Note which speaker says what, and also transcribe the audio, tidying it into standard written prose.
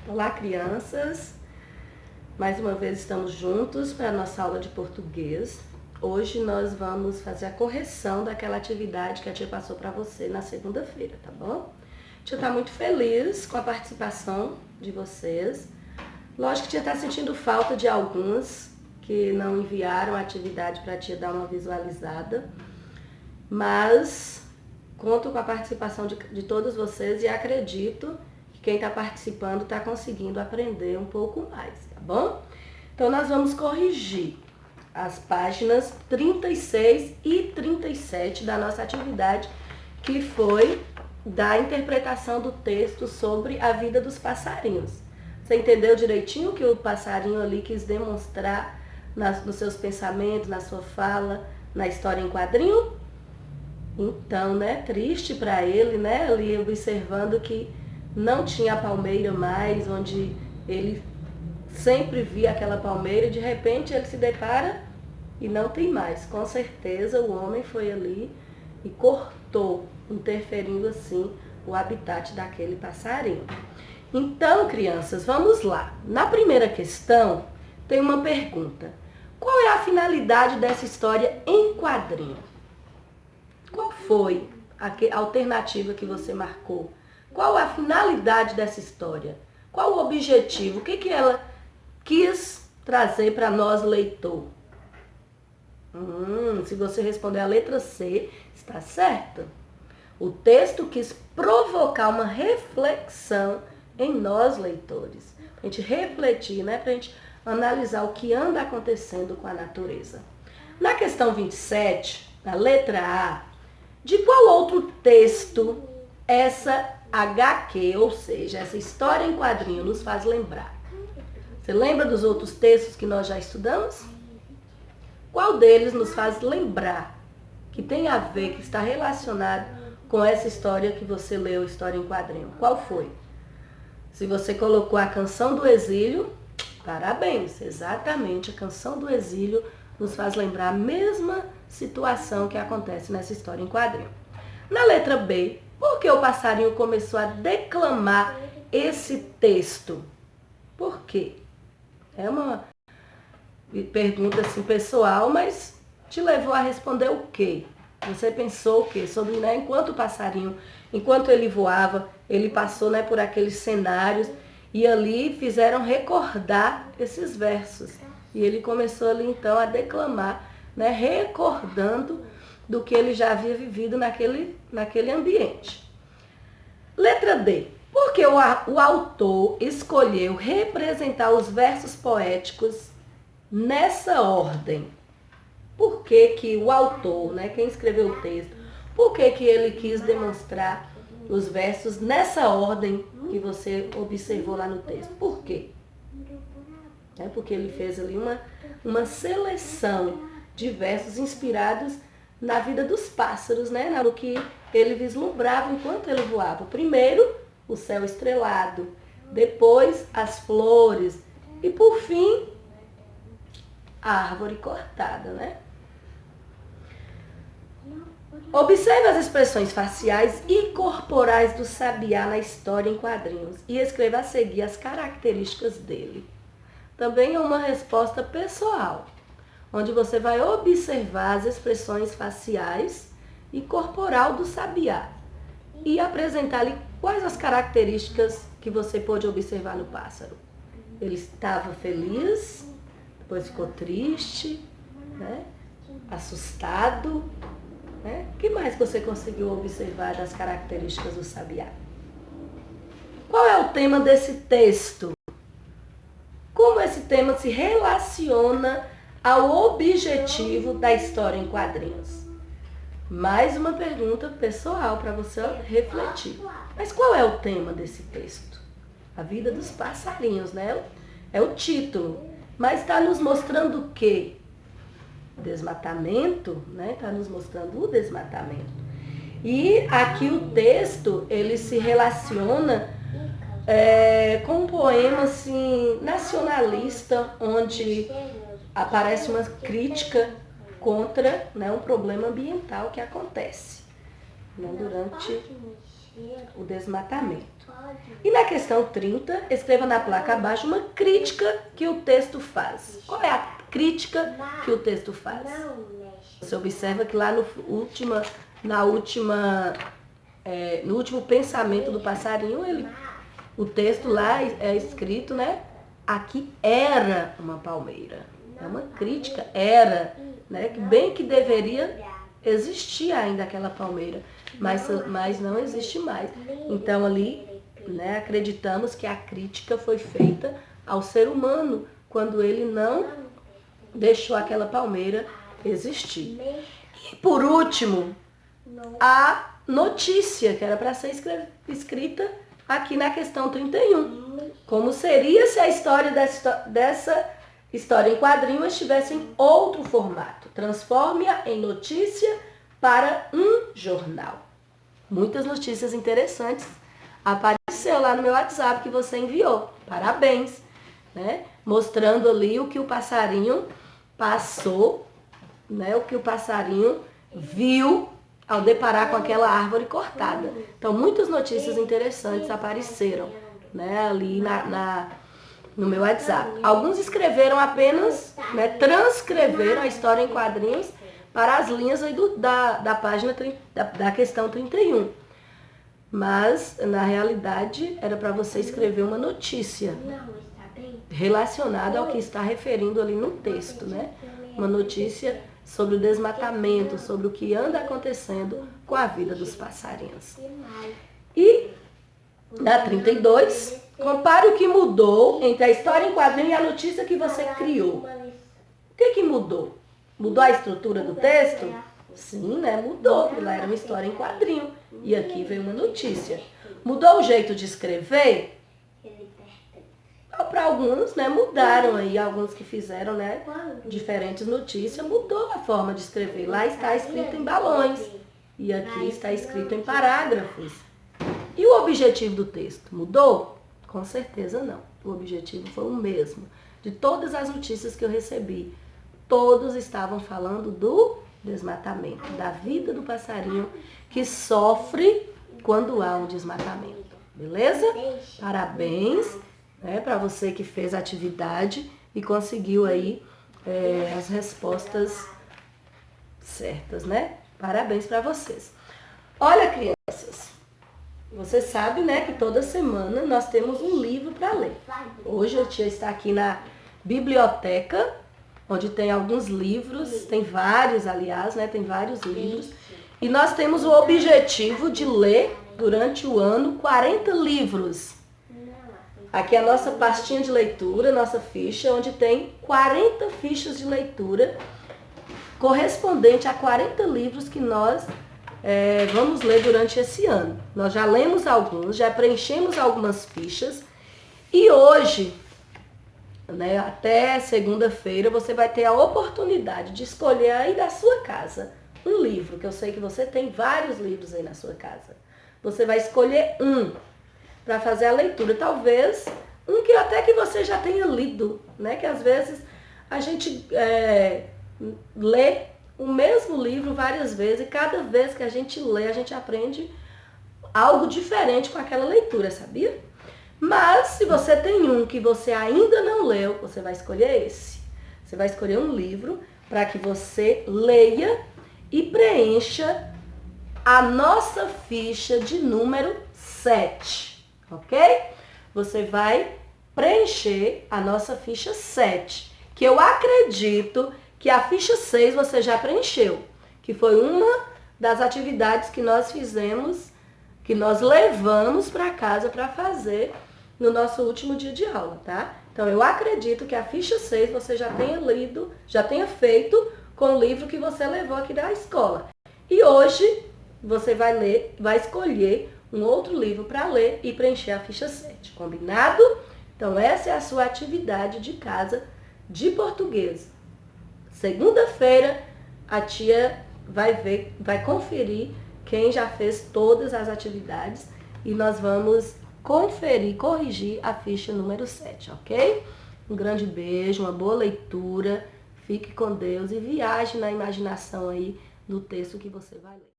Speaker 1: Olá, crianças! Mais uma vez estamos juntos para a nossa aula de português. Hoje nós vamos fazer a correção daquela atividade que a tia passou para você na segunda-feira, tá bom? A tia está muito feliz com a participação de vocês. Lógico que a tia está sentindo falta de alguns que não enviaram a atividade para a tia dar uma visualizada, mas conto com a participação de todos vocês e acredito que quem está participando está conseguindo aprender um pouco mais, tá bom? Então nós vamos corrigir as páginas 36 e 37 da nossa atividade, que foi da interpretação do texto sobre a vida dos passarinhos. Você entendeu direitinho o que o passarinho ali quis demonstrar nos seus pensamentos, na sua fala, na história em quadrinho? Então, né, triste para ele, né, ali observando que não tinha a palmeira mais, onde ele sempre via aquela palmeira e de repente ele se depara e não tem mais. Com certeza o homem foi ali e cortou, interferindo assim o habitat daquele passarinho. Então, crianças, vamos lá. Na primeira questão tem uma pergunta. Qual é a finalidade dessa história em quadrinho? Qual foi a alternativa que você marcou? Qual a finalidade dessa história? Qual o objetivo? O que ela quis trazer para nós, leitor? Se você responder a letra C, está certo. O texto quis provocar uma reflexão em nós, leitores. Para a gente refletir, né? Para a gente analisar o que anda acontecendo com a natureza. Na questão 27, na letra A, de qual outro texto essa HQ, ou seja, essa história em quadrinho, nos faz lembrar? Você lembra dos outros textos que nós já estudamos? Qual deles nos faz lembrar que tem a ver, que está relacionado com essa história que você leu, história em quadrinho? Qual foi? Se você colocou a Canção do Exílio, parabéns! Exatamente, a Canção do Exílio nos faz lembrar a mesma situação que acontece nessa história em quadrinho. Na letra B, por que o passarinho começou a declamar esse texto? Por quê? É uma pergunta assim pessoal, mas te levou a responder o quê? Você pensou o quê? Sobre, né, enquanto o passarinho, enquanto ele voava, ele passou, né, por aqueles cenários e ali fizeram recordar esses versos. E ele começou ali então a declamar, né, recordando do que ele já havia vivido naquele ambiente. Letra D. Por que o autor escolheu representar os versos poéticos nessa ordem? Por que o autor, né, quem escreveu o texto, por que ele quis demonstrar os versos nessa ordem que você observou lá no texto? Por quê? É porque ele fez ali uma seleção de versos inspirados na vida dos pássaros, né? No que ele vislumbrava enquanto ele voava. Primeiro, o céu estrelado, depois as flores e, por fim, a árvore cortada, né? Observe as expressões faciais e corporais do sabiá na história em quadrinhos e escreva a seguir as características dele. Também é uma resposta pessoal, onde você vai observar as expressões faciais e corporal do sabiá e apresentar-lhe quais as características que você pôde observar no pássaro. Ele estava feliz, depois ficou triste, né? Assustado. Né? O que mais você conseguiu observar das características do sabiá? Qual é o tema desse texto? Como esse tema se relaciona ao objetivo da história em quadrinhos? Mais uma pergunta pessoal para você refletir. Mas qual é o tema desse texto? A vida dos passarinhos, né? É o título. Mas está nos mostrando o quê? Desmatamento, né? Está nos mostrando o desmatamento. E aqui o texto, ele se relaciona com um poema assim, nacionalista, onde aparece uma crítica contra, né, um problema ambiental que acontece, né, durante o desmatamento. E na questão 30, escreva na placa abaixo uma crítica que o texto faz. Qual é a crítica que o texto faz? Você observa que lá no último pensamento do passarinho, o texto lá é escrito, né? Aqui era uma palmeira. É uma crítica, era, né? Bem que deveria existir ainda aquela palmeira, mas não existe mais. Então ali, né, acreditamos que a crítica foi feita ao ser humano quando ele não deixou aquela palmeira existir. E por último, a notícia, que era para ser escrita aqui na questão 31. Como seria se a história dessa história em quadrinho estivesse em outro formato? Transforme-a em notícia para um jornal. Muitas notícias interessantes apareceu lá no meu WhatsApp que você enviou. Parabéns, né? Mostrando ali o que o passarinho passou, né? O que o passarinho viu ao deparar com aquela árvore cortada. Então, muitas notícias interessantes apareceram, né, ali no meu WhatsApp. Alguns escreveram apenas, né, transcreveram a história em quadrinhos para as linhas aí da página da questão 31. Mas, na realidade, era para você escrever uma notícia relacionada ao que está referindo ali no texto, né? Uma notícia sobre o desmatamento, sobre o que anda acontecendo com a vida dos passarinhos. E na 32, compare o que mudou entre a história em quadrinho e a notícia que você criou. O que mudou? Mudou a estrutura do texto? Sim, né? Mudou, porque lá era uma história em quadrinho e aqui veio uma notícia. Mudou o jeito de escrever? Para alguns, né, mudaram aí, alguns que fizeram, né, diferentes notícias, mudou a forma de escrever. Lá está escrito em balões e aqui está escrito em parágrafos. E o objetivo do texto mudou? Com certeza não. O objetivo foi o mesmo. De todas as notícias que eu recebi, todos estavam falando do desmatamento, da vida do passarinho que sofre quando há um desmatamento. Beleza? Parabéns, né, para você que fez a atividade e conseguiu aí as respostas certas, né? Parabéns para vocês. Olha, crianças, você sabe, né, que toda semana nós temos um livro para ler. Hoje a tia está aqui na biblioteca, onde tem alguns livros, tem vários, aliás, né, tem vários livros. E nós temos o objetivo de ler durante o ano 40 livros. Aqui é a nossa pastinha de leitura, nossa ficha, onde tem 40 fichas de leitura correspondente a 40 livros que nós vamos ler durante esse ano. Nós já lemos alguns, já preenchemos algumas fichas e hoje, né, até segunda-feira, você vai ter a oportunidade de escolher aí da sua casa um livro, que eu sei que você tem vários livros aí na sua casa. Você vai escolher um para fazer a leitura, talvez um que até que você já tenha lido, né? Que às vezes a gente lê o mesmo livro várias vezes e cada vez que a gente lê, a gente aprende algo diferente com aquela leitura, sabia? Mas se você tem um que você ainda não leu, você vai escolher esse. Você vai escolher um livro para que você leia e preencha a nossa ficha de número 7. Ok? Você vai preencher a nossa ficha 7, que eu acredito que a ficha 6 você já preencheu, que foi uma das atividades que nós fizemos, que nós levamos para casa para fazer no nosso último dia de aula, tá? Então eu acredito que a ficha 6 você já tenha lido, já tenha feito com o livro que você levou aqui da escola. E hoje você vai escolher um outro livro para ler e preencher a ficha 7, combinado? Então essa é a sua atividade de casa de português. Segunda-feira a tia vai conferir quem já fez todas as atividades e nós vamos corrigir a ficha número 7, ok? Um grande beijo, uma boa leitura, fique com Deus e viaje na imaginação aí no texto que você vai ler.